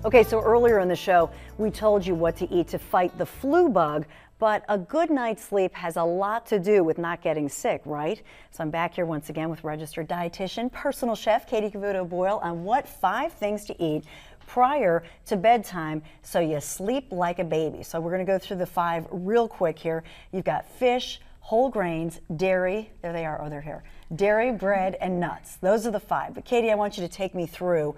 Okay, so earlier in the show, we told you what to eat to fight the flu bug, but a good night's sleep has a lot to do with not getting sick, right? So I'm back here once again with registered dietitian, personal chef Katie Cavuto Boyle on what 5 things to eat prior to bedtime so you sleep like a baby. So we're going to go through the 5 real quick here. You've got fish, whole grains, dairy, there they are, oh, they're here. Dairy, bread, and nuts. Those are the 5. But Katie, I want you to take me through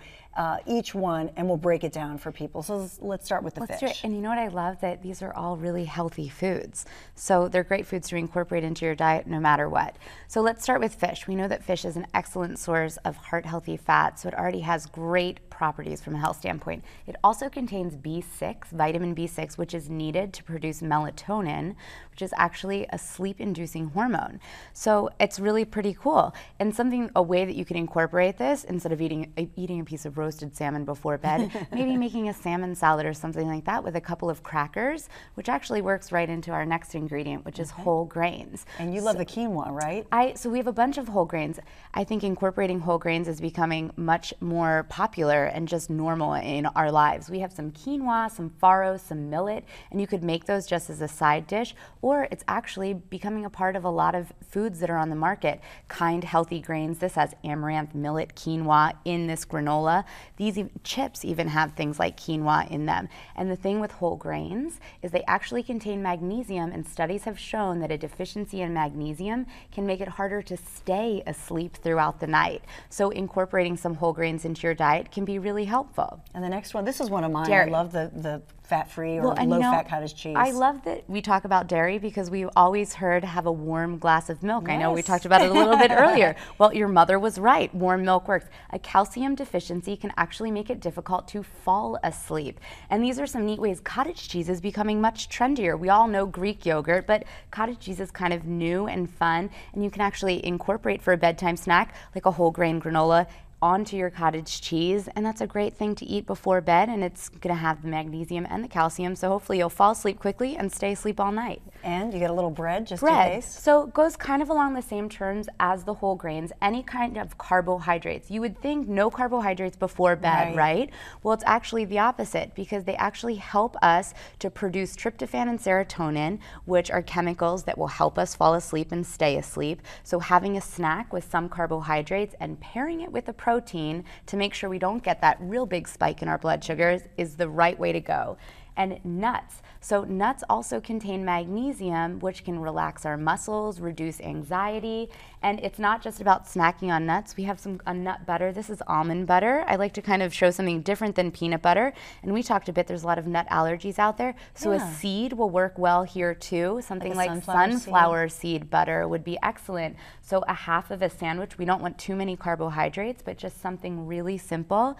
each one and we'll break it down for people. So let's start with the fish. Do it. And you know what I love? That these are all really healthy foods. So they're great foods to incorporate into your diet no matter what. So let's start with fish. We know that fish is an excellent source of heart-healthy fat, so it already has great properties from a health standpoint. It also contains B6, vitamin B6, which is needed to produce melatonin, which is actually a sleep-inducing hormone. So it's really pretty cool. And a way that you can incorporate this, instead of eating a piece of roasted salmon before bed, maybe making a salmon salad or something like that with a couple of crackers, which actually works right into our next ingredient, which is whole grains. And you love the quinoa, right? So we have a bunch of whole grains. I think incorporating whole grains is becoming much more popular and just normal in our lives. We have some quinoa, some farro, some millet, and you could make those just as a side dish, or it's actually becoming a part of a lot of foods that are on the market. Kind, healthy grains. This has amaranth, millet, quinoa in this granola. These chips even have things like quinoa in them. And the thing with whole grains is they actually contain magnesium, and studies have shown that a deficiency in magnesium can make it harder to stay asleep throughout the night. So incorporating some whole grains into your diet can be really helpful. And the next one, this is one of mine. Dairy. I love the fat-free or low-fat cottage cheese. I love that we talk about dairy because we've always heard have a warm glass of milk. Yes. I know we talked about it a little bit earlier. Well, your mother was right. Warm milk works. A calcium deficiency can actually make it difficult to fall asleep. And these are some neat ways. Cottage cheese is becoming much trendier. We all know Greek yogurt, but cottage cheese is kind of new and fun, and you can actually incorporate for a bedtime snack like a whole grain granola onto your cottage cheese, and that's a great thing to eat before bed, and it's going to have the magnesium and the calcium, so hopefully you'll fall asleep quickly and stay asleep all night. And you get a little bread just in Bread. case. So it goes kind of along the same terms as the whole grains, any kind of carbohydrates. You would think no carbohydrates before bed, right? Well, it's actually the opposite, because they actually help us to produce tryptophan and serotonin, which are chemicals that will help us fall asleep and stay asleep. So having a snack with some carbohydrates and pairing it with a protein to make sure we don't get that real big spike in our blood sugars is the right way to go. And nuts. So nuts also contain magnesium, which can relax our muscles, reduce anxiety. And it's not just about snacking on nuts. We have a nut butter. This is almond butter. I like to kind of show something different than peanut butter. And we talked a bit, there's a lot of nut allergies out there. So a seed will work well here too. Something like sunflower seed butter would be excellent. So a half of a sandwich. We don't want too many carbohydrates, but just something really simple.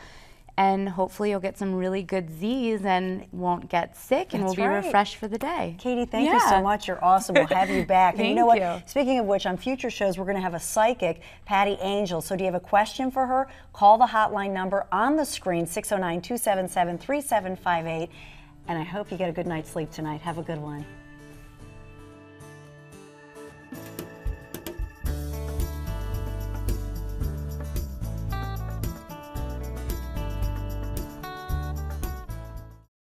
And hopefully you'll get some really good Z's and won't get sick, and we'll be refreshed for the day. Katie, thank you so much. You're awesome. We'll have you back. And you know Thank what? Speaking of which, on future shows, we're going to have a psychic, Patty Angel. So do you have a question for her? Call the hotline number on the screen, 609-277-3758. And I hope you get a good night's sleep tonight. Have a good one.